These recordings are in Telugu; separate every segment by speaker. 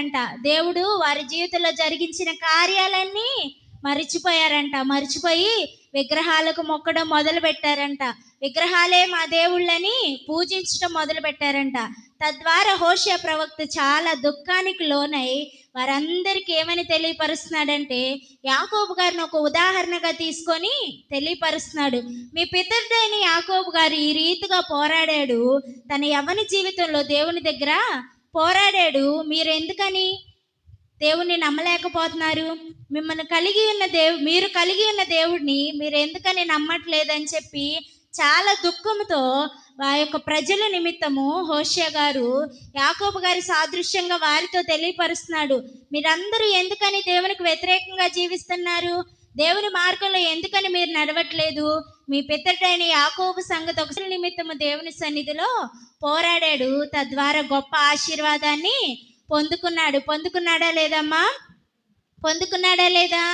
Speaker 1: మర్చిపోయారంట. దేవుడు వారి జీవితంలో జరిగించిన కార్యాలన్నీ మర్చిపోయి విగ్రహాలకు మొక్కడం మొదలు పెట్టారంట. విగ్రహాలే మా దేవుళ్ళని పూజించడం మొదలు పెట్టారంట. తద్వారా హోషేయ ప్రవక్త చాలా దుఃఖానికి లోనై వారందరికీ ఏమని తెలియపరుస్తున్నాడంటే, యాకోబు గారిని ఒక ఉదాహరణగా తీసుకొని తెలియపరుస్తున్నాడు. మీ పితరుడైన యాకోబు గారు ఈ రీతిగా పోరాడాడు, తన యవ్వన జీవితంలో దేవుని దగ్గర పోరాడాడు. మీరు ఎందుకని దేవుణ్ణి నమ్మలేకపోతున్నారు? మీరు కలిగి ఉన్న దేవుడిని మీరు ఎందుకని నమ్మట్లేదని చెప్పి చాలా దుఃఖంతో ఆ యొక్క ప్రజల నిమిత్తము హోషేయ గారు యాకోబు గారి సాదృశ్యంగా వారితో తెలియపరుస్తున్నాడు. మీరందరూ ఎందుకని దేవునికి వ్యతిరేకంగా జీవిస్తున్నారు? దేవుని మార్గంలో ఎందుకని మీరు నడవట్లేదు? మీ పితరుడైన యాకోబు సంగతి ఒక నిమిత్తము దేవుని సన్నిధిలో పోరాడాడు, తద్వారా గొప్ప ఆశీర్వాదాన్ని పొందుకున్నాడా లేదమ్మా? పొందుకున్నాడా లేదా?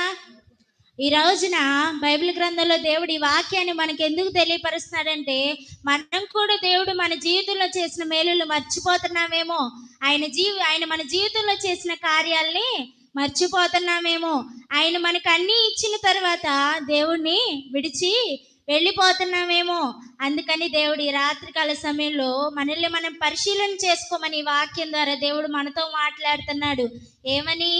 Speaker 1: ఈ రోజున బైబిల్ గ్రంథంలో దేవుడు ఈ వాక్యాన్ని మనకి ఎందుకు తెలియపరుస్తున్నాడంటే, మనం కూడా దేవుడు మన జీవితంలో చేసిన మేలులు మర్చిపోతున్నామేమో, ఆయన మన జీవితంలో చేసిన కార్యాల్ని మర్చిపోతున్నామేమో, ఆయన మనకు అన్నీ ఇచ్చిన తర్వాత దేవుణ్ణి విడిచి వెళ్ళిపోతున్నామేమో. అందుకని దేవుడు ఈ రాత్రికాల సమయంలో మనల్ని మనం పరిశీలన చేసుకోమని వాక్యం ద్వారా దేవుడు మనతో మాట్లాడుతున్నాడు. ఏమని?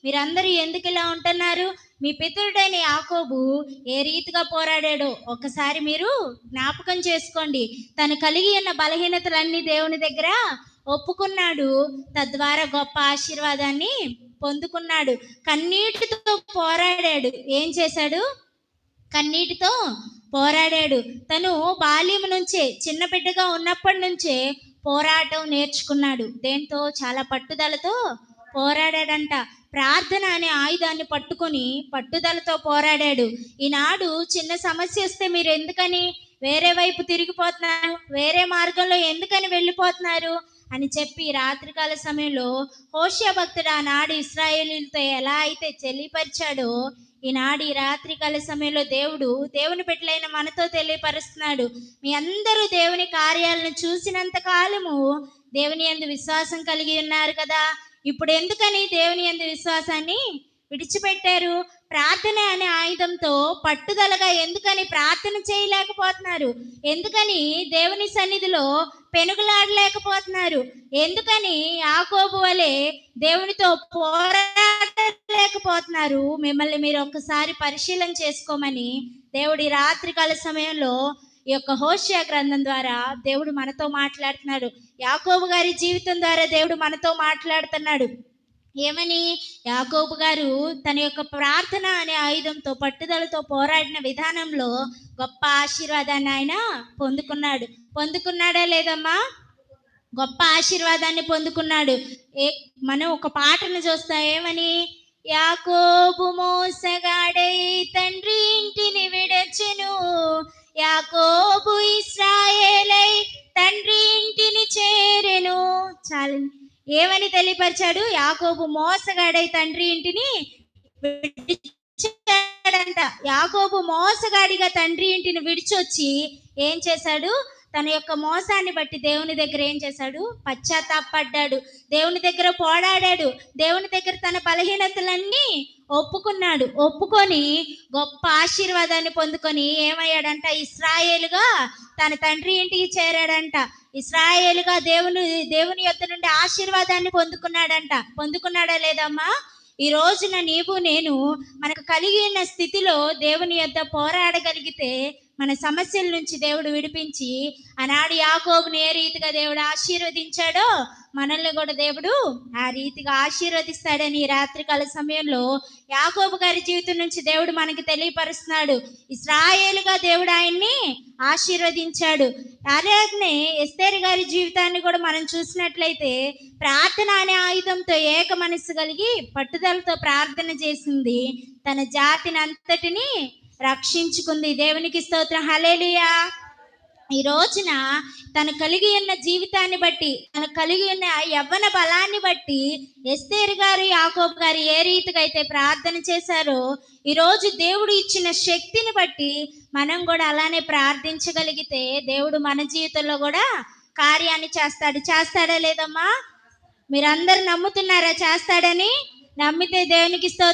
Speaker 1: మీరందరూ ఎందుకు ఇలా ఉంటున్నారు? మీ పితరుడైన యాకోబు ఏ రీతిగా పోరాడాడో ఒకసారి మీరు జ్ఞాపకం చేసుకోండి. తను కలిగి ఉన్న బలహీనతలన్నీ దేవుని దగ్గర ఒప్పుకున్నాడు, తద్వారా గొప్ప ఆశీర్వాదాన్ని పొందుకున్నాడు. కన్నీటితో పోరాడాడు. ఏం చేశాడు? కన్నీటితో పోరాడాడు. తను బాల్యం నుంచే, చిన్న బిడ్డగా ఉన్నప్పటి నుంచే పోరాటం నేర్చుకున్నాడు. దేంతో? చాలా పట్టుదలతో పోరాడాడంట. ప్రార్థన అనే ఆయుధాన్ని పట్టుకొని పట్టుదలతో పోరాడాడు. ఈనాడు చిన్న సమస్య వస్తే మీరు ఎందుకని వేరే వైపు తిరిగిపోతున్నారు? వేరే మార్గంలో ఎందుకని వెళ్ళిపోతున్నారు అని చెప్పి రాత్రికాల సమయంలో హోషేయ భక్తుడు ఆనాడు ఇశ్రాయేలీయులతో ఎలా అయితే తెలియపరిచాడో, ఈనాడు ఈ రాత్రికాల సమయంలో దేవుని బిడ్డలైన మనతో తెలియపరుస్తున్నాడు. మీ అందరూ దేవుని కార్యాలను చూసినంత కాలము దేవుని యందు విశ్వాసం కలిగి ఉన్నారు కదా, ఇప్పుడు ఎందుకని దేవుని యందు విశ్వాసాన్ని విడిచిపెట్టారు? ప్రార్థన అనే ఆయుధంతో పట్టుదలగా ఎందుకని ప్రార్థన చేయలేకపోతున్నారు? ఎందుకని దేవుని సన్నిధిలో పెనుగులాడలేకపోతున్నారు? ఎందుకని యాకోబు వలె దేవునితో పోరాడలేకపోతున్నారు? మిమ్మల్ని మీరు ఒక్కసారి పరిశీలన చేసుకోమని దేవుడి రాత్రికాల సమయంలో ఈ యొక్క హోషేయ గ్రంథం ద్వారా దేవుడు మనతో మాట్లాడుతున్నాడు. యాకోబు గారి జీవితం ద్వారా దేవుడు మనతో మాట్లాడుతున్నాడు. ఏమని? యాకోబు గారు తన యొక్క ప్రార్థన అనే ఆయుధంతో పట్టుదలతో పోరాడిన విధానంలో గొప్ప ఆశీర్వాదాన్ని ఆయన పొందుకున్నాడా లేదమ్మా? గొప్ప ఆశీర్వాదాన్ని పొందుకున్నాడు. మనం ఒక పాటను చూస్తాం. ఏమని? యాకోబు మోసగాడై తండ్రి ఇంటిని విడచెను, యాకోబు ఇశ్రాయేలై తండ్రి ఇంటిని చేరెను. చాలు. ఏమని తెలియపరిచాడు? యాకోబు మోసగాడై తండ్రి ఇంటిని విడిచాడంట. యాకోబు మోసగాడిగా తండ్రి ఇంటిని విడిచొచ్చి ఏం చేశాడు? తన యొక్క మోసాన్ని బట్టి దేవుని దగ్గర ఏం చేశాడు? పశ్చాత్తాపడ్డాడు. దేవుని దగ్గర పోరాడాడు. దేవుని దగ్గర తన బలహీనతలన్నీ ఒప్పుకొని గొప్ప ఆశీర్వాదాన్ని పొందుకొని ఏమయ్యాడంట? ఇశ్రాయేలుగా తన తండ్రి ఇంటికి చేరాడంట. ఇశ్రాయేలుగా దేవుని యొద్ద నుండి ఆశీర్వాదాన్ని పొందుకున్నాడా లేదమ్మా? ఈ రోజున నీవు నేను మనకు కలిగి ఉన్న స్థితిలో దేవుని యొద్ద పోరాడగలిగితే మన సమస్యల నుంచి దేవుడు విడిపించి ఆనాడు యాకోబుని ఏ రీతిగా దేవుడు ఆశీర్వదించాడో మనల్ని కూడా దేవుడు ఆ రీతిగా ఆశీర్వదిస్తాడని రాత్రికాల సమయంలో యాకోబు గారి జీవితం నుంచి దేవుడు మనకి తెలియపరుస్తున్నాడు. ఇశ్రాయేలుగా దేవుడు ఆయన్ని ఆశీర్వదించాడు. అలాగే ఎస్తేరు గారి జీవితాన్ని కూడా మనం చూసినట్లయితే ప్రార్థన అనే ఆయుధంతో ఏక మనస్సు కలిగి పట్టుదలతో ప్రార్థన చేసింది, తన జాతిని అంతటిని రక్షించుకుంది. దేవునికి స్తోత్రం. హల్లెలూయా. ఈ రోజున తను కలిగి ఉన్న జీవితాన్ని బట్టి, తను కలిగి ఉన్న యవ్వన బలాన్ని బట్టి ఎస్తేరు గారు యాకోబు గారు ఏ రీతిగా అయితే ప్రార్థన చేశారో, ఈరోజు దేవుడు ఇచ్చిన శక్తిని బట్టి మనం కూడా అలానే ప్రార్థించగలిగితే దేవుడు మన జీవితంలో కూడా కార్యాన్ని చేస్తాడా లేదమ్మా? మీరందరూ నమ్ముతున్నారా చేస్తాడని? నమ్మితే దేవునికి స్తోత్రం.